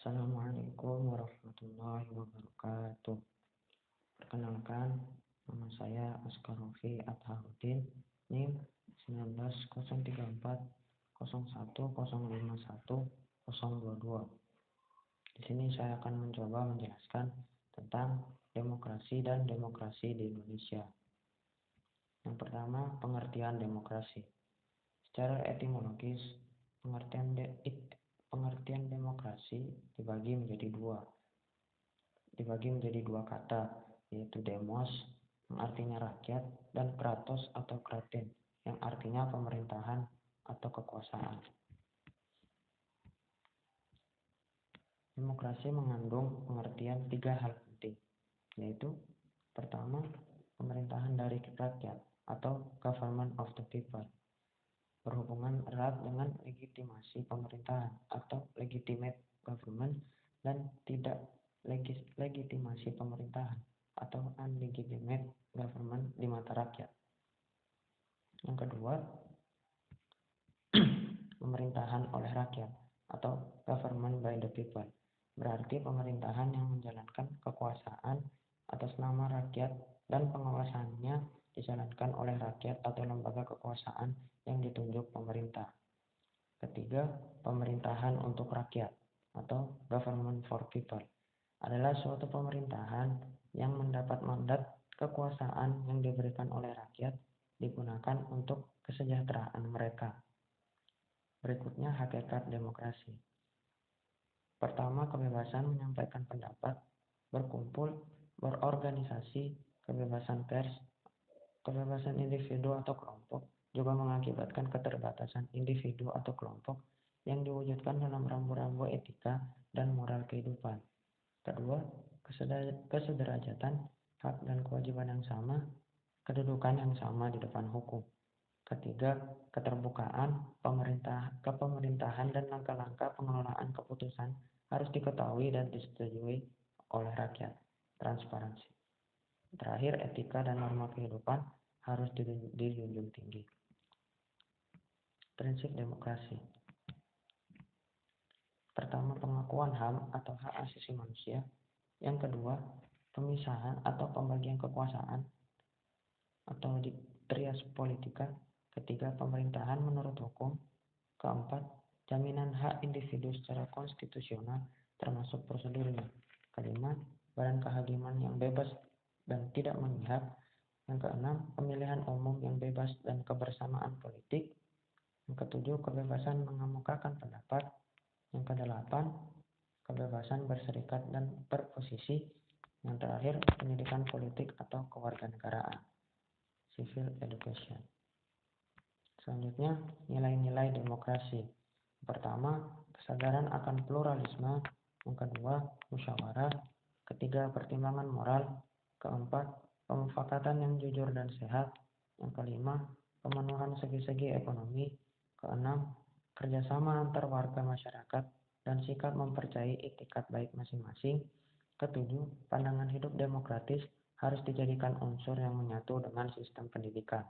Assalamualaikum warahmatullahi wabarakatuh. Perkenalkan, nama saya Askarofi Atharuddin, NIM 1903401051022. Di sini saya akan mencoba menjelaskan tentang demokrasi dan demokrasi di Indonesia. Yang pertama, pengertian demokrasi. Secara etimologis, pengertian demokrasi dibagi menjadi dua kata, yaitu demos yang artinya rakyat dan kratos atau kraten yang artinya pemerintahan atau kekuasaan. Demokrasi mengandung pengertian tiga hal penting, yaitu pertama, pemerintahan dari rakyat atau government of the people, berhubungan erat dengan legitimasi pemerintahan atau legitimate government dan tidak legitimasi pemerintahan atau unlegitimate government di mata rakyat. Yang kedua, pemerintahan oleh rakyat atau government by the people, berarti pemerintahan yang menjalankan kekuasaan atas nama rakyat dan pengawasannya dijalankan oleh rakyat atau lembaga kekuasaan yang ditunjuk pemerintah. Ketiga, pemerintahan untuk rakyat atau government for people adalah suatu pemerintahan yang mendapat mandat kekuasaan yang diberikan oleh rakyat digunakan untuk kesejahteraan mereka. Berikutnya, hakikat demokrasi. Pertama, kebebasan menyampaikan pendapat, berkumpul, berorganisasi, kebebasan pers, kebebasan individu atau kelompok juga mengakibatkan keterbatasan individu atau kelompok yang diwujudkan dalam rambu-rambu etika dan moral kehidupan. Kedua, kesederajatan, hak dan kewajiban yang sama, kedudukan yang sama di depan hukum. Ketiga, keterbukaan, kepemerintahan dan langkah-langkah pengelolaan keputusan harus diketahui dan disetujui oleh rakyat. Transparansi. Terakhir, etika dan norma kehidupan harus dijunjung tinggi. Prinsip demokrasi. Pertama, pengakuan HAM atau hak asasi manusia. Yang kedua, pemisahan atau pembagian kekuasaan atau di trias politika. Ketiga, pemerintahan menurut hukum. Keempat, jaminan hak individu secara konstitusional termasuk prosedurnya. Kelima, badan kehakiman yang bebas dan tidak memihak. Yang keenam, pemilihan umum yang bebas dan kebersamaan politik. Yang ketujuh, kebebasan mengemukakan pendapat. Yang kedelapan, kebebasan berserikat dan beroposisi. Yang terakhir, pendidikan politik atau kewarganegaraan, civil education. Selanjutnya, nilai-nilai demokrasi. Pertama, kesadaran akan pluralisme. Yang kedua, musyawarah. Ketiga, pertimbangan moral. Keempat, pemufakatan yang jujur dan sehat. Yang kelima, pemenuhan segi-segi ekonomi. Keenam, kerjasama antar warga masyarakat dan sikap mempercayai itikat baik masing-masing. Ketujuh, pandangan hidup demokratis harus dijadikan unsur yang menyatu dengan sistem pendidikan.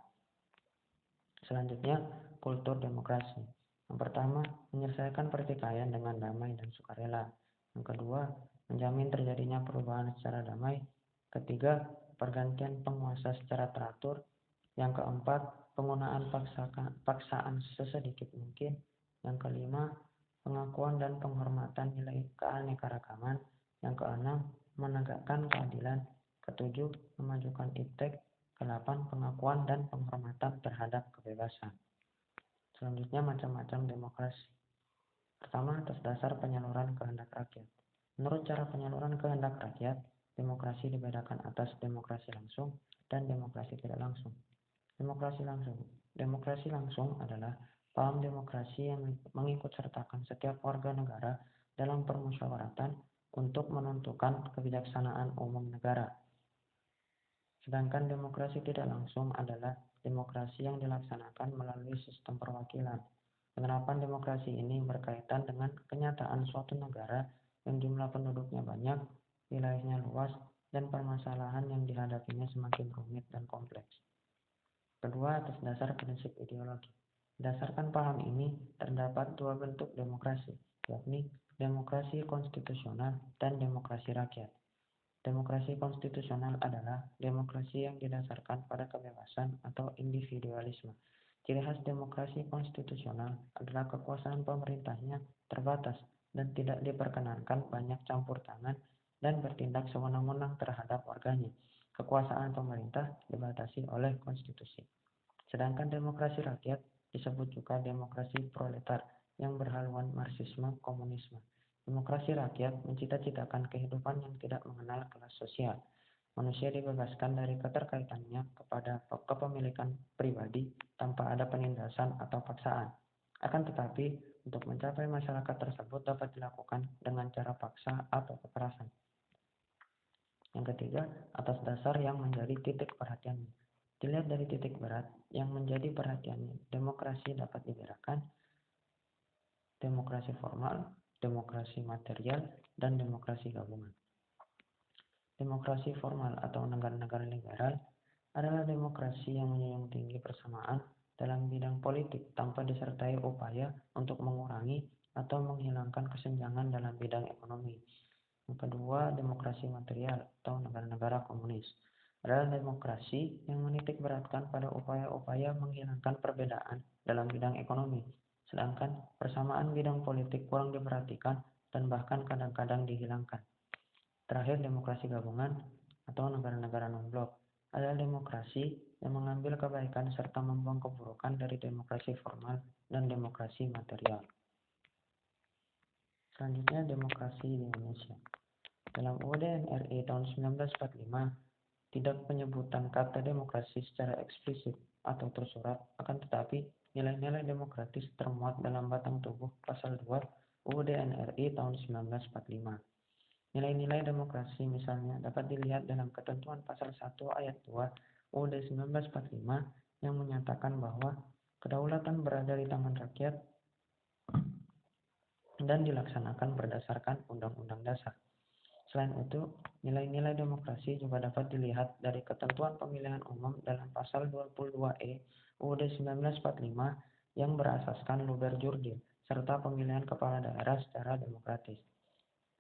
Selanjutnya, kultur demokrasi. Yang pertama, menyelesaikan pertikaian dengan damai dan sukarela. Yang kedua, menjamin terjadinya perubahan secara damai. Ketiga, pergantian penguasa secara teratur. Yang keempat, penggunaan paksaan sesedikit mungkin. Yang kelima, pengakuan dan penghormatan nilai keanekaragaman. Yang keenam, menegakkan keadilan. Ketujuh, memajukan iptek. Kedelapan, pengakuan dan penghormatan terhadap kebebasan. Selanjutnya, macam-macam demokrasi. Pertama, atas dasar penyaluran kehendak rakyat. Menurut cara penyaluran kehendak rakyat, demokrasi dibedakan atas demokrasi langsung dan demokrasi tidak langsung. Demokrasi langsung. Demokrasi langsung adalah paham demokrasi yang mengikutsertakan setiap warga negara dalam permusyawaratan untuk menentukan kebijaksanaan umum negara. Sedangkan demokrasi tidak langsung adalah demokrasi yang dilaksanakan melalui sistem perwakilan. Penerapan demokrasi ini berkaitan dengan kenyataan suatu negara yang jumlah penduduknya banyak, wilayahnya luas, dan permasalahan yang dihadapinya semakin rumit dan kompleks. Kedua, atas dasar prinsip ideologi. Berdasarkan paham ini, terdapat dua bentuk demokrasi, yakni demokrasi konstitusional, dan demokrasi rakyat. Demokrasi konstitusional adalah demokrasi yang didasarkan pada kebebasan atau individualisme. Ciri khas demokrasi konstitusional adalah kekuasaan pemerintahnya terbatas dan tidak diperkenankan banyak campur tangan dan bertindak sewenang-wenang terhadap warganya. Kekuasaan pemerintah dibatasi oleh konstitusi. Sedangkan demokrasi rakyat disebut juga demokrasi proletar yang berhaluan Marxisme komunisme. Demokrasi rakyat mencita-citakan kehidupan yang tidak mengenal kelas sosial. Manusia dibebaskan dari keterkaitannya kepada kepemilikan pribadi tanpa ada penindasan atau paksaan. Akan tetapi, untuk mencapai masyarakat tersebut dapat dilakukan dengan cara paksa atau kekerasan. Yang ketiga, atas dasar yang menjadi titik perhatiannya. Dilihat dari titik berat yang menjadi perhatiannya, demokrasi dapat dibedakan demokrasi formal, demokrasi material, dan demokrasi gabungan. Demokrasi formal atau negara-negara liberal adalah demokrasi yang menjunjung tinggi persamaan dalam bidang politik tanpa disertai upaya untuk mengurangi atau menghilangkan kesenjangan dalam bidang ekonomi. Yang kedua, demokrasi material atau negara-negara komunis adalah demokrasi yang menitik beratkan pada upaya-upaya menghilangkan perbedaan dalam bidang ekonomi, sedangkan persamaan bidang politik kurang diperhatikan dan bahkan kadang-kadang dihilangkan. Terakhir, demokrasi gabungan atau negara-negara non-blok adalah demokrasi yang mengambil kebaikan serta membuang keburukan dari demokrasi formal dan demokrasi material. Selanjutnya, demokrasi di Indonesia. Dalam UUD NRI tahun 1945, tidak penyebutan kata demokrasi secara eksplisit atau tersurat, akan tetapi nilai-nilai demokratis termuat dalam batang tubuh pasal 2 UUD NRI tahun 1945. Nilai-nilai demokrasi misalnya dapat dilihat dalam ketentuan pasal 1 ayat 2 UUD 1945 yang menyatakan bahwa kedaulatan berada di tangan rakyat dan dilaksanakan berdasarkan Undang-Undang Dasar. Selain itu, nilai-nilai demokrasi juga dapat dilihat dari ketentuan pemilihan umum dalam pasal 22E UUD 1945 yang berasaskan luber jurdil serta pemilihan kepala daerah secara demokratis.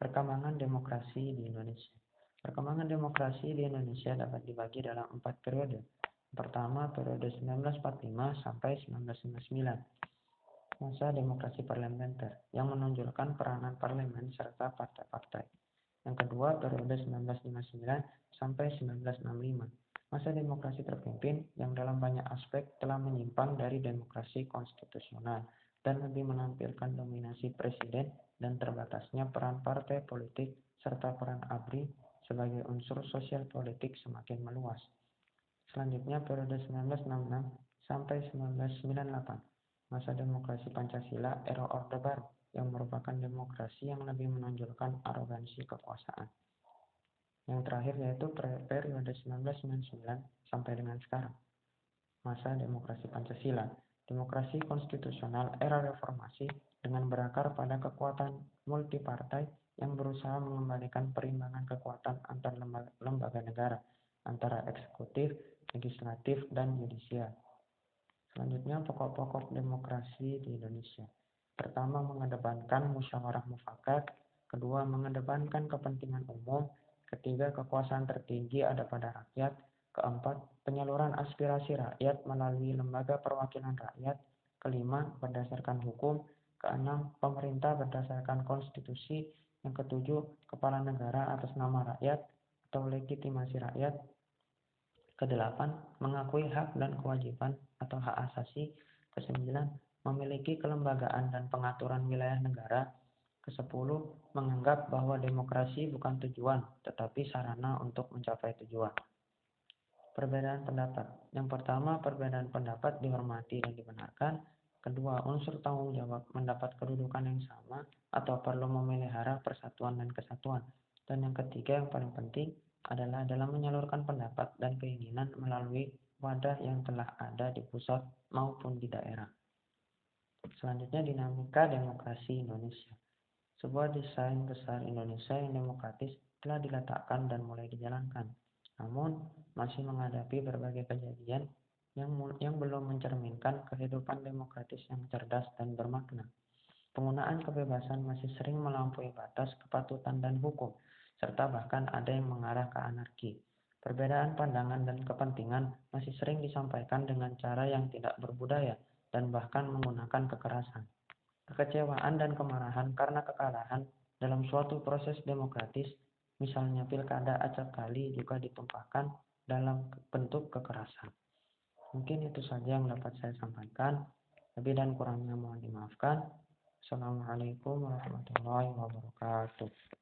Perkembangan demokrasi di Indonesia. Perkembangan demokrasi di Indonesia dapat dibagi dalam 4 periode. Pertama, periode 1945 sampai 1959. Masa demokrasi parlementer yang menonjolkan peranan parlemen serta partai-partai. Yang kedua, periode 1959 sampai 1965. Masa demokrasi terpimpin yang dalam banyak aspek telah menyimpang dari demokrasi konstitusional dan lebih menampilkan dominasi presiden dan terbatasnya peran partai politik serta peran ABRI sebagai unsur sosial politik semakin meluas. Selanjutnya, periode 1966 sampai 1998. Masa demokrasi Pancasila era Orde Baru yang merupakan demokrasi yang lebih menonjolkan arogansi kekuasaan. Yang terakhir yaitu periode 1999 sampai dengan sekarang. Masa demokrasi Pancasila, demokrasi konstitusional era reformasi dengan berakar pada kekuatan multipartai yang berusaha mengembalikan perimbangan kekuatan antar lembaga negara, antara eksekutif, legislatif, dan yudisial. Selanjutnya, pokok-pokok demokrasi di Indonesia. Pertama, mengedepankan musyawarah mufakat. Kedua, mengedepankan kepentingan umum. Ketiga, kekuasaan tertinggi ada pada rakyat. Keempat, penyaluran aspirasi rakyat melalui lembaga perwakilan rakyat. Kelima, berdasarkan hukum. Keenam, pemerintah berdasarkan konstitusi. Yang ketujuh, kepala negara atas nama rakyat atau legitimasi rakyat. Kedelapan, mengakui hak dan kewajiban atau hak asasi. Kesembilan, memiliki kelembagaan dan pengaturan wilayah negara. Kesepuluh, menganggap bahwa demokrasi bukan tujuan, tetapi sarana untuk mencapai tujuan. Perbedaan pendapat. Yang pertama, perbedaan pendapat dihormati dan dibenarkan. Kedua, unsur tanggung jawab mendapat kedudukan yang sama atau perlu memelihara persatuan dan kesatuan. Dan yang ketiga, yang paling penting, adalah dalam menyalurkan pendapat dan keinginan melalui wadah yang telah ada di pusat maupun di daerah. Selanjutnya, dinamika demokrasi Indonesia. Sebuah desain besar Indonesia yang demokratis telah diletakkan dan mulai dijalankan, namun masih menghadapi berbagai kejadian yang belum mencerminkan kehidupan demokratis yang cerdas dan bermakna. Penggunaan kebebasan masih sering melampaui batas kepatutan dan hukum, serta bahkan ada yang mengarah ke anarki. Perbedaan pandangan dan kepentingan masih sering disampaikan dengan cara yang tidak berbudaya dan bahkan menggunakan kekerasan. Kekecewaan dan kemarahan karena kekalahan dalam suatu proses demokratis, misalnya pilkada acap kali, juga ditumpahkan dalam bentuk kekerasan. Mungkin itu saja yang dapat saya sampaikan. Lebih dan kurangnya mohon dimaafkan. Assalamualaikum warahmatullahi wabarakatuh.